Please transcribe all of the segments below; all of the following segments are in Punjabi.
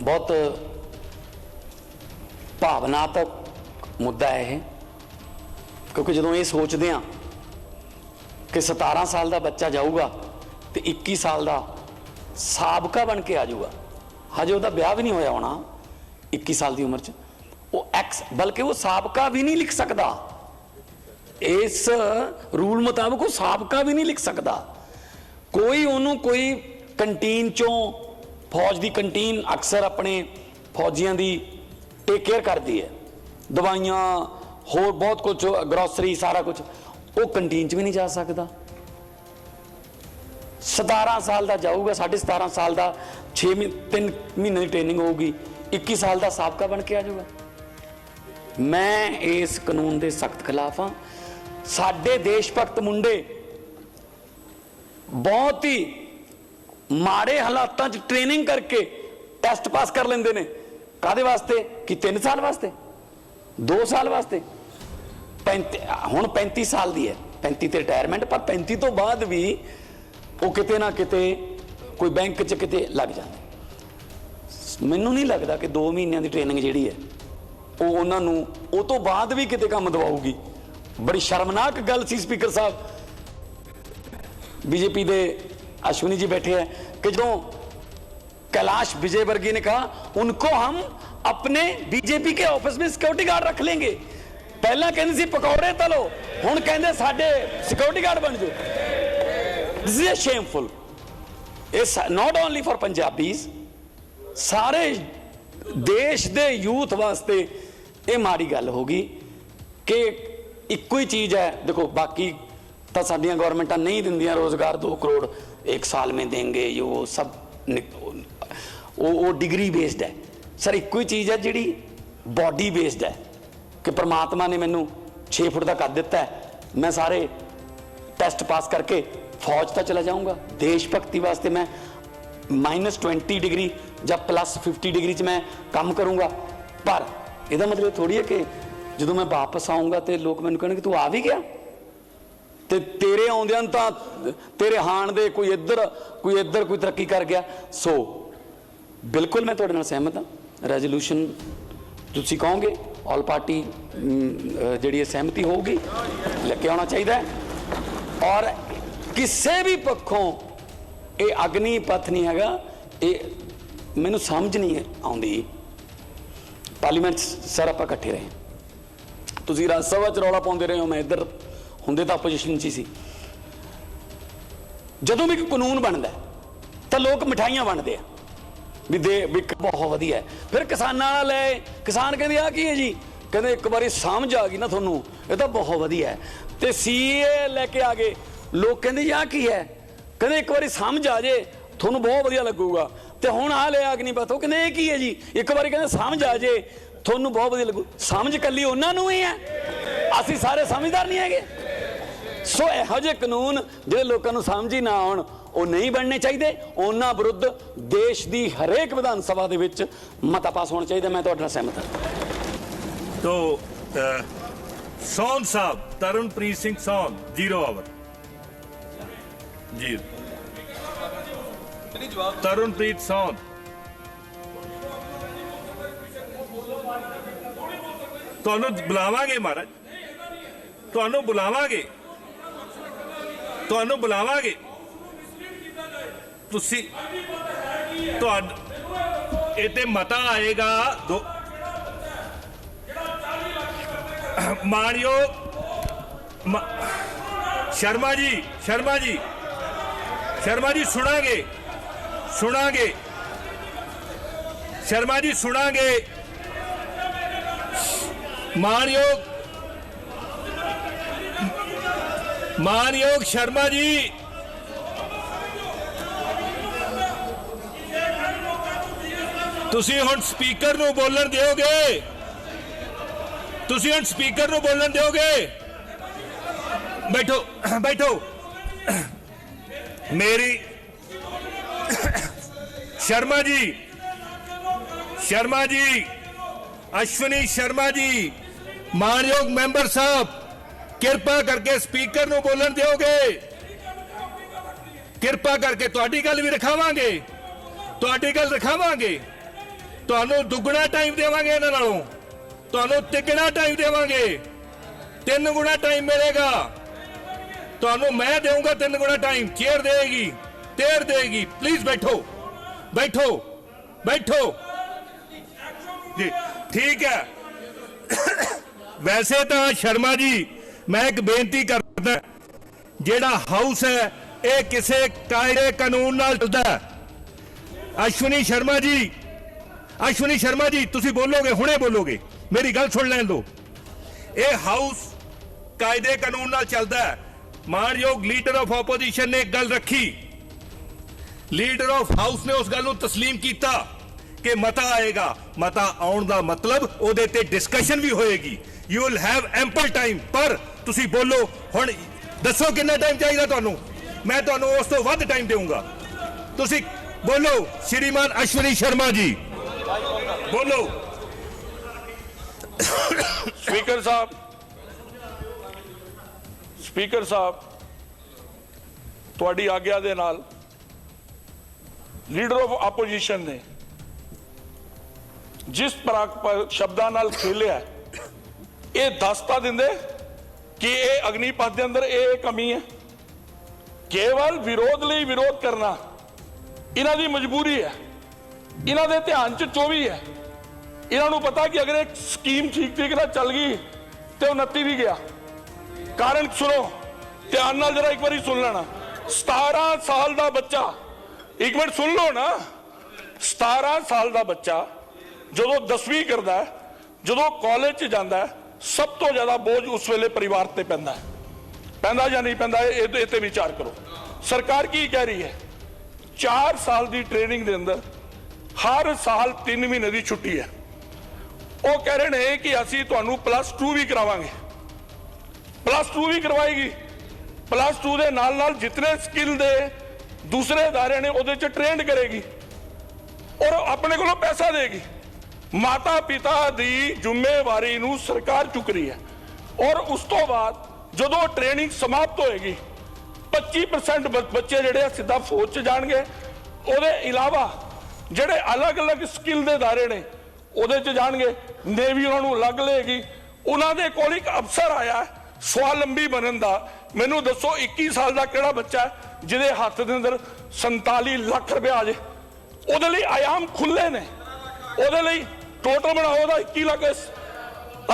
बहुत भावनात्मक मुद्दा है यह, क्योंकि जो ये सोचते हैं कि 17 साल का बच्चा जाऊगा तो 21 साल का साबका बन के आ जाऊगा, हजे उसका ब्याह भी नहीं होया होना 21 साल की उम्र च, वो एक्स बल्कि वो साबका भी नहीं लिख सकता, इस रूल मुताबिक वो साबका भी नहीं लिख सकता। कोई उन्होंने कोई कंटीन चों, फौज की कंटीन अक्सर अपने फौजियों की टेक केयर करती है, दवाइयाँ होर बहुत कुछ ग्रोसरी सारा कुछ, वो कंटीन च भी नहीं जा सकता। 17 साल का जाऊगा, 17.5 साल का 3 महीने की ट्रेनिंग होगी, 21 साल का साबका बन के आ जाऊगा। मैं इस कानून के सख्त खिलाफ हाँ। साडे देश भगत मुंडे बहुत ही माड़े हालातों च ट्रेनिंग करके टेस्ट पास कर लेंदे ने, कादे वास्ते कि 3 साल वास्ते, 2 साल वास्ते, 35 साल की है, 35 ते रिटायरमेंट, पर 35 तो बाद भी वो किते ना किते कोई बैंक च किते लग जाते। मैनू नहीं लगता कि 2 महीनों की ट्रेनिंग जिहड़ी है वो उन्होंने वो तो बाद भी किते काम दवाऊगी। बड़ी शर्मनाक गल सी स्पीकर साहब बीजेपी के अश्विनी जी बैठे हैं कि जो कैलाश विजयवर्गीय ने कहा उनको हम अपने बीजेपी के ऑफिस में सिक्योरिटी गार्ड रख लेंगे, पहला कहते सी पकौड़े तलो, हुण कहते साडे सिक्योरिटी गार्ड बन जाओ। This is shameful, it's not only for Punjabis, सारे देश दे यूथ वास्ते ये माड़ी गल होगी कि इको ही चीज़ है। देखो बाकी तो साडियां गवर्नमेंटां नहीं दिंदियां रोज़गार, 2 करोड़ 1 साल में देंगे, ये वो सब वो डिग्री बेस्ड है। सर इको ही चीज़ है जिहड़ी बॉडी बेस्ड है कि परमात्मा ने मैनू 6 फुट का कद दिता है, मैं सारे टेस्ट पास करके फौज तक चला जाऊँगा। देशभक्ति वास्ते मैं -20 डिग्री या +50 डिग्री च मैं काम करूँगा, पर यदा मतलब थोड़ी है कि जो मैं वापस आऊँगा तो लोग मैंने कहने तू आ भी गया, तो तेरे आउंदियां तां तेरे हाण दे कोई इधर कोई तरक्की कर गया। सो बिल्कुल मैं तुहाडे नाल सहमत हाँ, रेजोल्यूशन तुसीं कहोगे ऑल पार्टी जिहड़ी सहमति होगी लेके आना चाहिए, और किसी भी पक्षों ये अग्निपथ नहीं हैगा। ये मैनूं समझ नहीं आउंदी, पार्लीमेंट सर आपां इकट्ठे रहे, तुसीं राज सभा च रौला पाउंदे रहे हो, मैं इधर हुंदे तां अपोजिशन च सी। जदों भी कानून बनता तो लोग मिठाइयां वंडदे आ भी दे भी बहुत वधिया है, फिर किसानां वाला ले, किसान कहंदे आ की है जी, कहंदे एक बारी समझ आ गई ना थोनू ये तो बहुत वधिया है, तो सीए लैके आ गए, लोग कहंदे आ की है, कहंदे एक बारी समझ आ जे थोनू बहुत वधिया लगूगा, तो हुण आ लिया अग्निपथ, वो कहंदे की है जी, एक बारी कहंदे समझ आ जे थोनू बहुत वधिया लगू। समझ कल्ली उन्होंने ही है, असीं सारे समझदार नहीं है। सो इहो जिहे कानून जिहड़े लोकां नूं समझ ही ना आउण वो नहीं बनने चाहिए, उन्हां विरुद्ध देश की हरेक विधान सभा दे विच मता पास होना चाहिए। मैं तुहाडे नाल सहमत हां। तो सोन साहब, तरनप्रीत सिंह सोन 0 ओवर जी, तरनप्रीत सोन ਤੁਹਾਨੂੰ ਬੁਲਾਵਾਂਗੇ ਮਹਾਰਾਜ, ਤੁਹਾਨੂੰ ਬੁਲਾਵਾਂਗੇ ਤੁਸੀਂ ਇਹ ਤੇ ਮਤਾ ਆਏਗਾ ਮਾਨਯੋਗ शर्मा जी सुनांगे शर्मा जी सुनांगे। मानयोग शर्मा जी तुसी हुण स्पीकर नूं बोलण दिओगे, तुसी हुण स्पीकर नूं बोलण दिओगे? बैठो बैठो। मेरी शर्मा जी अश्विनी शर्मा जी, मानयोग मेंबर साहब, कृपा करके स्पीकर नूं बोलण दिओगे? कृपा करके तुहाडी गल भी रखावांगे, तुहाडी गल रखावांगे। ਤੁਹਾਨੂੰ ਦੁੱਗਣਾ ਟਾਈਮ ਦੇਵਾਂਗੇ ਇਹਨਾਂ ਨਾਲੋਂ, ਤੁਹਾਨੂੰ ਤਿੱਗਣਾ ਟਾਈਮ ਦੇਵਾਂਗੇ, 3 ਗੁਣਾ ਟਾਈਮ ਮਿਲੇਗਾ ਤੁਹਾਨੂੰ। ਮੈਂ ਦੇਵਾਂਗਾ 3 ਗੁਣਾ ਟਾਈਮ, ਚੇਅਰ ਦੇਗੀ, ਦੇਰ ਦੇਗੀ। ਪਲੀਜ਼ ਬੈਠੋ ਬੈਠੋ ਬੈਠੋ ਜੀ, ਠੀਕ ਹੈ। ਵੈਸੇ ਤਾਂ ਸ਼ਰਮਾ ਜੀ ਮੈਂ ਇੱਕ ਬੇਨਤੀ ਕਰਦਾ, ਜਿਹੜਾ ਹਾਊਸ ਹੈ ਇਹ ਕਿਸੇ ਕਾਇਦੇ ਕਾਨੂੰਨ ਨਾਲ ਚੱਲਦਾ ਹੈ। ਅਸ਼ਵਨੀ ਸ਼ਰਮਾ ਜੀ ਤੁਸੀਂ ਬੋਲੋਗੇ, ਹੁਣੇ ਬੋਲੋਗੇ, ਮੇਰੀ ਗੱਲ ਸੁਣ ਲੈਣ ਦਿਓ। ਇਹ ਹਾਊਸ ਕਾਇਦੇ ਕਾਨੂੰਨ ਨਾਲ ਚੱਲਦਾ ਹੈ। ਮਾਨਯੋਗ ਲੀਡਰ ਆਫ ਆਪੋਜੀਸ਼ਨ ਨੇ ਇੱਕ ਗੱਲ ਰੱਖੀ, ਲੀਡਰ ਆਫ ਹਾਊਸ ਨੇ ਉਸ ਗੱਲ ਨੂੰ ਤਸਲੀਮ ਕੀਤਾ ਕਿ ਮਤਾ ਆਏਗਾ। ਮਤਾ ਆਉਣ ਦਾ ਮਤਲਬ ਉਹਦੇ ਤੇ ਡਿਸਕਸ਼ਨ ਵੀ ਹੋਏਗੀ। You will have ample time. ਪਰ ਤੁਸੀਂ ਬੋਲੋ ਹੁਣ, ਦੱਸੋ ਕਿੰਨਾ ਟਾਈਮ ਚਾਹੀਦਾ ਤੁਹਾਨੂੰ, ਮੈਂ ਤੁਹਾਨੂੰ ਉਸ ਤੋਂ ਵੱਧ ਟਾਈਮ ਦੇਵਾਂਗਾ। ਤੁਸੀਂ ਬੋਲੋ ਸ਼੍ਰੀਮਾਨ ਅਸ਼ਵਨੀ ਸ਼ਰਮਾ ਜੀ, ਬੋਲੋ। ਸਪੀਕਰ ਸਾਹਿਬ ਤੁਹਾਡੀ ਆਗਿਆ ਦੇ ਨਾਲ ਲੀਡਰ ਆਫ ਆਪੋਜੀਸ਼ਨ ਨੇ ਜਿਸ ਸ਼ਬਦਾਂ ਨਾਲ ਖੇਲਿਆ, ਇਹ ਦੱਸਤਾ ਦਿੰਦੇ ਕਿ ਇਹ ਅਗਨੀਪਥ ਦੇ ਅੰਦਰ ਇਹ ਕਮੀ ਹੈ। ਕੇਵਲ ਵਿਰੋਧ ਲਈ ਵਿਰੋਧ ਕਰਨਾ ਇਹਨਾਂ ਦੀ ਮਜਬੂਰੀ ਹੈ। ਇਹਨਾਂ ਦੇ ਧਿਆਨ 'ਚ 24 ਹੈ। ਇਹਨਾਂ ਨੂੰ ਪਤਾ ਕਿ ਅਗਰ ਇੱਕ ਸਕੀਮ ਠੀਕ ਨਾਲ ਚੱਲ ਗਈ ਤੇ 29 ਵੀ ਗਿਆ। ਕਾਰਨ ਸੁਣੋ ਧਿਆਨ ਨਾਲ, ਜਰਾ ਇੱਕ ਵਾਰੀ ਸੁਣ ਲੈਣਾ। 17 ਸਾਲ ਦਾ ਬੱਚਾ, ਇੱਕ ਮਿੰਟ ਸੁਣ ਲਓ ਨਾ, 17 ਸਾਲ ਦਾ ਬੱਚਾ ਜਦੋਂ 10ਵੀਂ ਕਰਦਾ ਹੈ, ਜਦੋਂ ਕਾਲਜ 'ਚ ਜਾਂਦਾ ਹੈ, ਸਭ ਤੋਂ ਜ਼ਿਆਦਾ ਬੋਝ ਉਸ ਵੇਲੇ ਪਰਿਵਾਰ ਤੇ ਪੈਂਦਾ ਜਾਂ ਨਹੀਂ ਪੈਂਦਾ? ਇਹ ਤੇ ਵਿਚਾਰ ਕਰੋ। ਸਰਕਾਰ ਕੀ ਕਹਿ ਰਹੀ ਹੈ? 4 ਸਾਲ ਦੀ ਟ੍ਰੇਨਿੰਗ ਦੇ ਅੰਦਰ ਹਰ ਸਾਲ 3 ਮਹੀਨੇ ਦੀ ਛੁੱਟੀ ਹੈ। ਉਹ ਕਹਿ ਰਹੇ ਨੇ ਕਿ ਅਸੀਂ ਤੁਹਾਨੂੰ +2 ਵੀ ਕਰਾਵਾਂਗੇ। +2 ਵੀ ਕਰਵਾਏਗੀ। +2 ਦੇ ਨਾਲ ਜਿਤਨੇ ਸਕਿੱਲ ਦੇ ਦੂਸਰੇ ਅਦਾਰੇ ਨੇ ਉਹਦੇ 'ਚ ਟ੍ਰੇਨਡ ਕਰੇਗੀ ਔਰ ਆਪਣੇ ਕੋਲੋਂ ਪੈਸਾ ਦੇਗੀ। ਮਾਤਾ ਪਿਤਾ ਦੀ ਜ਼ਿੰਮੇਵਾਰੀ ਨੂੰ ਸਰਕਾਰ ਚੁੱਕ ਰਹੀ ਹੈ। ਔਰ ਉਸ ਤੋਂ ਬਾਅਦ ਜਦੋਂ ਟ੍ਰੇਨਿੰਗ ਸਮਾਪਤ ਹੋਏਗੀ 25% ਬੱਚੇ ਜਿਹੜੇ ਸਿੱਧਾ ਫੌਜ 'ਚ ਜਾਣਗੇ। ਉਹਦੇ ਇਲਾਵਾ ਜਿਹੜੇ ਅਲੱਗ-ਅਲੱਗ ਸਕਿੱਲ ਦੇ ਅਦਾਰੇ ਨੇ ਉਹਦੇ 'ਚ ਜਾਣਗੇ। ਨੇਵੀ ਉਹਨਾਂ ਨੂੰ ਅਲੱਗ ਲਏਗੀ। ਉਹਨਾਂ ਦੇ ਕੋਲ ਇੱਕ ਅਫਸਰ ਆਇਆ ਸਵਾਲੰਬੀ ਬਣਨ ਦਾ। ਮੈਨੂੰ ਦੱਸੋ 21 ਸਾਲ ਦਾ ਕਿਹੜਾ ਬੱਚਾ ਜਿਹਦੇ ਹੱਥ ਦੇ ਅੰਦਰ 47 ਲੱਖ ਰੁਪਏ ਆ ਜੇ? ਉਹਦੇ ਲਈ ਆਯਾਮ ਖੁੱਲੇ ਨੇ। ਉਹਦੇ ਲਈ ਟੋਟਲ ਬਣਾਓ ਉਹਦਾ 21 ਲੱਖ।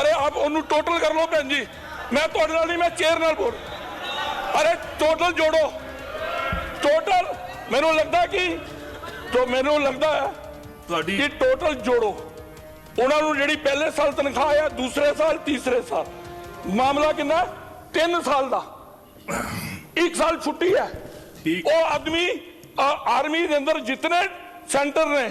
ਅਰੇ ਆਪ ਉਹਨੂੰ ਟੋਟਲ ਕਰ ਲਓ ਭੈਣ ਜੀ, ਮੈਂ ਤੁਹਾਡੇ ਨਾਲ ਨਹੀਂ, ਮੈਂ ਚੇਅਰ ਨਾਲ ਬੋਲ। ਅਰੇ ਟੋਟਲ ਜੋੜੋ, ਟੋਟਲ ਮੈਨੂੰ ਲੱਗਦਾ ਤੁਹਾਡੀ ਕਿ ਟੋਟਲ ਜੋੜੋ। ਉਹਨਾਂ ਨੂੰ ਜਿਹੜੀ ਪਹਿਲੇ ਸਾਲ ਤਨਖਾਹ ਆ, ਦੂਸਰੇ ਸਾਲ, ਤੀਸਰੇ ਸਾਲ, ਮਾਮਲਾ ਕਿੰਨਾ? 3 ਸਾਲ ਦਾ। 1 ਸਾਲ ਛੁੱਟੀ ਹੈ। ਉਹ ਆਦਮੀ ਆਰਮੀ ਦੇ ਅੰਦਰ ਜਿਤਨੇ ਸੈਂਟਰ ਨੇ,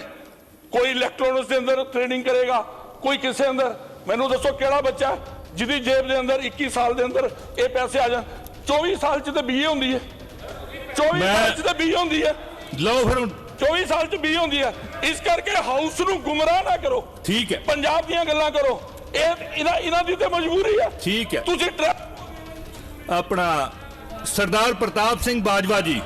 ਕੋਈ ਇਲੈਕਟ੍ਰੋਨਿਕਸ ਦੇ ਅੰਦਰ ਟ੍ਰੇਨਿੰਗ ਕਰੇਗਾ, ਕੋਈ ਕਿਸੇ ਅੰਦਰ। ਮੈਨੂੰ ਦੱਸੋ ਕਿਹੜਾ ਬੱਚਾ ਜਿਹਦੀ ਜੇਬ ਦੇ ਅੰਦਰ 21 ਸਾਲ ਦੇ ਅੰਦਰ ਇਹ ਪੈਸੇ ਆ ਜਾਣ? 24 ਸਾਲ 'ਚ ਤਾਂ BA ਹੁੰਦੀ ਹੈ। 24 ਸਾਲ 'ਚ ਤਾਂ BA ਹੁੰਦੀ ਹੈ। ਲਓ ਫਿਰ 24 ਸਾਲ 'ਚ BA ਹੁੰਦੀ ਹੈ। ਇਸ ਕਰਕੇ ਹਾਊਸ ਨੂੰ ਗੁੰਮਰਾਹ ਨਾ ਕਰੋ। ਠੀਕ ਹੈ, ਪੰਜਾਬ ਦੀਆਂ ਗੱਲਾਂ ਕਰੋ। ਇਹਨਾਂ ਦੀ ਤੇ ਮਜਬੂਰੀ ਹੈ। ਠੀਕ ਹੈ। ਤੁਸੀਂ ਆਪਣਾ ਸਰਦਾਰ ਪ੍ਰਤਾਪ ਸਿੰਘ ਬਾਜਵਾ ਜੀ,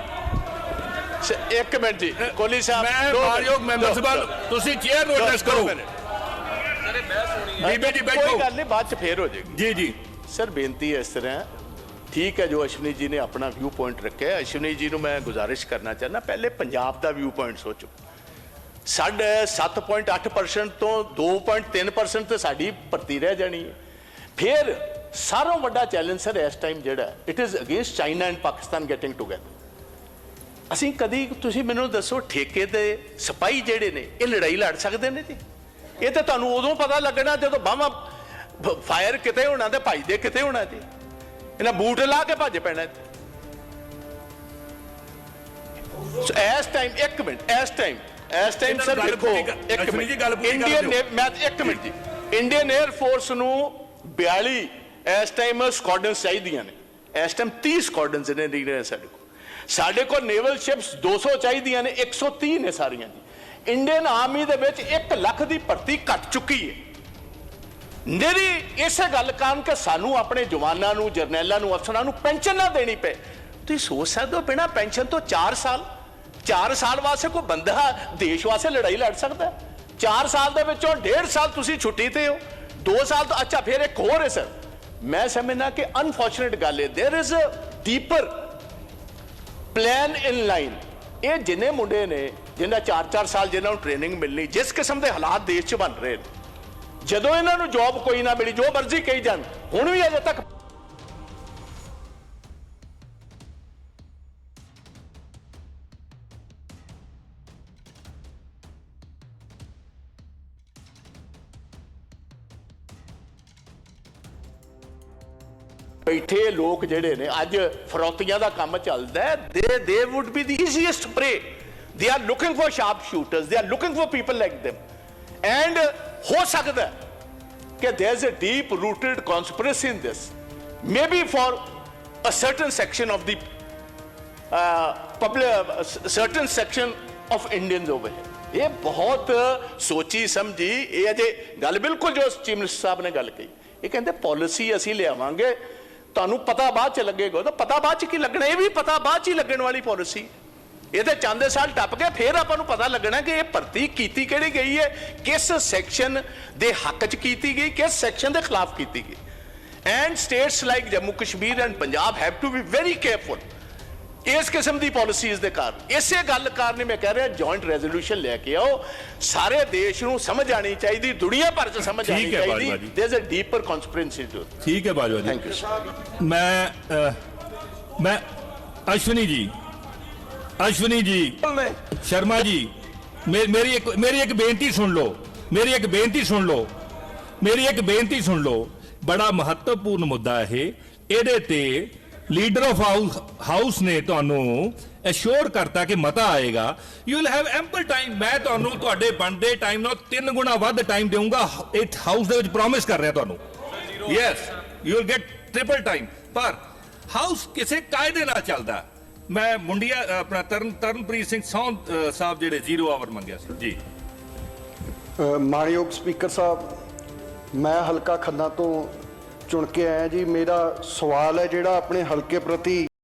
ਇੱਕ ਮਿੰਟ ਜੀ, ਕੋਹਲੀ ਸਾਹਿਬ, ਮੈਂ ਮਾਨਯੋਗ ਮੈਂਬਰ ਸਾਹਿਬ, ਤੁਸੀਂ ਚੇਅਰ ਨੂੰ ਐਡਰੈਸ ਕਰੋ। ਬੀਬੀ ਜੀ ਬੈਠੋ। ਕੋਈ ਗੱਲ ਨਹੀਂ, ਬਾਅਦ ਚ ਫੇਰ ਹੋ ਜਾਏਗੀ। ਜੀ ਜੀ ਸਰ ਬੇਨਤੀ ਇਸ ਤਰ੍ਹਾਂ, ਠੀਕ ਹੈ ਜੋ ਅਸ਼ਵਨੀ ਜੀ ਨੇ ਆਪਣਾ ਵਿਊ ਪੁਆਇੰਟ ਰੱਖਿਆ। ਅਸ਼ਵਨੀ ਜੀ ਨੂੰ ਮੈਂ ਗੁਜ਼ਾਰਿਸ਼ ਕਰਨਾ ਚਾਹੁੰਦਾ, ਪਹਿਲੇ ਪੰਜਾਬ ਦਾ ਵਿਊ ਪੁਆਇੰਟ ਸੋਚੋ। 7.8% ਤੋਂ 2.3% ਤੇ ਸਾਡੀ ਭਰਤੀ ਰਹਿ ਜਾਣੀ ਹੈ। ਫਿਰ ਸਾਰੋਂ ਵੱਡਾ ਚੈਲੰਜ ਸਰ ਇਸ ਟਾਈਮ ਜਿਹੜਾ it is against China and Pakistan getting together. ਅਸੀਂ ਕਦੀ, ਤੁਸੀਂ ਮੈਨੂੰ ਦੱਸੋ, ਠੇਕੇ ਦੇ ਸਿਪਾਹੀ ਜਿਹੜੇ ਨੇ ਇਹ ਲੜਾਈ ਲੜ ਸਕਦੇ ਨੇ ਜੀ? ਇਹ ਤਾਂ ਤੁਹਾਨੂੰ ਉਦੋਂ ਪਤਾ ਲੱਗਣਾ ਜਦੋਂ ਬਾਹਾਂ ਫਾਇਰ ਕਿਤੇ ਹੋਣਾ ਤੇ ਭੱਜਦੇ ਕਿਤੇ ਹੋਣਾ ਜੀ। ਇਹਨਾਂ ਬੂਟ ਲਾ ਕੇ ਭੱਜ ਪੈਣਾ। ਇਸ ਟਾਈਮ ਇੱਕ ਮਿੰਟ, ਇਸ ਟਾਈਮ ਸਰ ਦੇਖੋ, ਇੱਕ ਮਿੰਟ, ਇੰਡੀਅਨ 에ਅਰ ਫੋਰਸ ਨੂੰ 42 ਇਸ ਟਾਈਮ ਸਕਾਡਨਸ ਚਾਹੀਦੀਆਂ ਨੇ। ਇਸ ਟਾਈਮ 30 ਸਕਾਡਨਸ ਨੇ ਸਾਡੇ ਕੋਲ ਨੇਵਲ ਸ਼ਿਪਸ 200 ਚਾਹੀਦੀਆਂ ਨੇ, 130 ਨੇ ਸਾਰੀਆਂ ਜੀ। ਇੰਡੀਅਨ ਆਰਮੀ ਦੇ ਵਿੱਚ 1 ਲੱਖ ਦੀ ਭਰਤੀ ਘਟ ਚੁੱਕੀ ਹੈ। ਜਿਹੜੀ ਇਸੇ ਗੱਲ ਕਾਰਨ ਕਿ ਸਾਨੂੰ ਆਪਣੇ ਜਵਾਨਾਂ ਨੂੰ, ਜਰਨੈਲਾਂ ਨੂੰ, ਅਫਸਰਾਂ ਨੂੰ ਪੈਨਸ਼ਨ ਨਾ ਦੇਣੀ ਪਏ। ਤੁਸੀਂ ਸੋਚ ਸਕਦੇ ਹੋ ਬਿਨਾਂ ਪੈਨਸ਼ਨ ਤੋਂ 4 ਸਾਲ ਵਾਸਤੇ ਕੋਈ ਬੰਦਾ ਦੇਸ਼ ਵਾਸਤੇ ਲੜਾਈ ਲੜ ਸਕਦਾ? 4 ਸਾਲ ਦੇ ਵਿੱਚੋਂ 1.5 ਸਾਲ ਤੁਸੀਂ ਛੁੱਟੀ ਤੇ ਹੋ, 2 ਸਾਲ ਤੋਂ ਅੱਛਾ ਫਿਰ ਇੱਕ ਹੋਰ ਹੈ ਸਰ, ਮੈਂ ਸਮਝਣਾ ਕਿ ਅਨਫੋਰਚੂਨੇਟ ਗੱਲ ਹੈ, there is a deeper plan in line. ਇਹ ਜਿੰਨੇ ਮੁੰਡੇ ਨੇ ਜਿਨ੍ਹਾਂ 4-4 ਸਾਲ ਜਿਨ੍ਹਾਂ ਨੂੰ ਟ੍ਰੇਨਿੰਗ ਮਿਲਣੀ, ਜਿਸ ਕਿਸਮ ਦੇ ਹਾਲਾਤ ਦੇਸ਼ 'ਚ ਬਣ ਰਹੇ ਨੇ, ਜਦੋਂ ਇਹਨਾਂ ਨੂੰ ਜੌਬ ਕੋਈ ਨਾ ਮਿਲੀ, ਜੋ ਮਰਜ਼ੀ ਕਹੀ ਜਾਣ, ਹੁਣ ਵੀ ਅਜੇ ਤੱਕ ਬੈਠੇ ਲੋਕ ਜਿਹੜੇ ਨੇ ਅੱਜ ਫਰੌਤੀਆਂ ਦਾ ਕੰਮ ਚੱਲਦਾ ਹੈ, they would be the easiest prey. They are looking for sharp shooters, they are looking for people like them, and ਹੋ ਸਕਦਾ ਕਿ there is a deep rooted conspiracy in this, maybe for a certain section of the certain section of Indians over here. ਇਹ ਬਹੁਤ ਸੋਚੀ ਸਮਝੀ, ਇਹ ਅਜੇ ਗੱਲ ਬਿਲਕੁਲ ਜੋ ਚੀਫ ਮਿਨਿਸਟਰ ਸਾਹਿਬ ਨੇ ਗੱਲ ਕਹੀ, ਇਹ ਕਹਿੰਦੇ ਪਾਲਿਸੀ ਅਸੀਂ ਲਿਆਵਾਂਗੇ, ਤੁਹਾਨੂੰ ਪਤਾ ਬਾਅਦ ਚ ਲੱਗੇਗਾ। ਤਾਂ ਪਤਾ ਬਾਅਦ ਚ ਕੀ ਲੱਗਣਾ, ਇਹ ਵੀ ਪਤਾ ਬਾਅਦ ਚ ਹੀ ਲੱਗਣ ਵਾਲੀ ਪਾਲਿਸੀ। ਇਹ ਤੇ ਚਾਂਦੇ ਸਾਲ ਟੱਪ ਕੇ ਫਿਰ ਆਪਾਂ ਨੂੰ ਪਤਾ ਲੱਗਣਾ ਕਿ ਇਹ ਭਰਤੀ ਕੀਤੀ ਕਿਹੜੀ ਗਈ ਹੈ, ਕਿਸ ਸੈਕਸ਼ਨ ਦੇ ਹੱਕ ਚ ਕੀਤੀ ਗਈ, ਕਿਸ ਸੈਕਸ਼ਨ ਦੇ ਖਿਲਾਫ ਕੀਤੀ ਗਈ। And states like Jammu Kashmir and Punjab have to be very careful ਇਸ ਕਿਸਮ ਦੀ ਪਾਲਿਸੀਜ਼ ਦੇ ਕਾਰਨ। ਇਸੇ ਗੱਲ ਕਾਰਨ ਮੈਂ ਕਹਿ ਰਿਹਾ ਜੁਆਇੰਟ ਰੈਜ਼ੋਲੂਸ਼ਨ ਲੈ ਕੇ ਆਓ, ਸਾਰੇ ਦੇਸ਼ ਨੂੰ ਸਮਝ ਆਣੀ ਚਾਹੀਦੀ, ਦੁਨੀਆ ਭਰ ਚ ਸਮਝ ਆਣੀ ਚਾਹੀਦੀ, there is a deeper conspiracy to it. ठीक है बाजवा जी, थैंक यू। मैं अश्विनी जी शर्मा जी, मेरी एक बेनती सुन लो, मेरी एक बेनती सुन लो। बड़ा महत्वपूर्ण मुद्दा है, ਇਹਦੇ ਤੇ ਲੀਡਰ ਆਫ ਹਾਊਸ ਨੇ ਤੁਹਾਨੂੰ ਐਸ਼ੋਰ ਕਰਤਾ ਕਿ ਮਤਾ ਆਏਗਾ, you will have ample time. ਮੈਂ ਤੁਹਾਨੂੰ ਤੁਹਾਡੇ ਬਣਦੇ ਟਾਈਮ ਨਾਲ 3 ਗੁਣਾ ਵੱਧ ਟਾਈਮ ਦੇਵਾਂਗਾ, ਇਹ ਹਾਊਸ ਦੇ ਵਿੱਚ ਪ੍ਰੋਮਿਸ ਕਰ ਰਿਹਾ ਤੁਹਾਨੂੰ। Yes, you will get triple time. ਪਰ ਹਾਊਸ ਕਿਸੇ ਕਾਇਦੇ ਨਾਲ ਚੱਲਦਾ। ਮੈਂ ਮੁੰਡਿਆ ਆਪਣਾ ਤਰਨਪ੍ਰੀਤ ਸਿੰਘ ਸੌਂ ਸਾਹਿਬ ਜਿਹੜੇ 0 ਆਵਰ ਮੰਗਿਆ ਸੀ ਜੀ। ਮਾਨਯੋਗ ਸਪੀਕਰ ਸਾਹਿਬ, ਮੈਂ ਹਲਕਾ ਖੰਨਾ ਤੋਂ ਚੁਣ ਕੇ ਆਇਆ ਜੀ। ਮੇਰਾ ਸਵਾਲ ਹੈ ਜਿਹੜਾ ਆਪਣੇ ਹਲਕੇ ਪ੍ਰਤੀ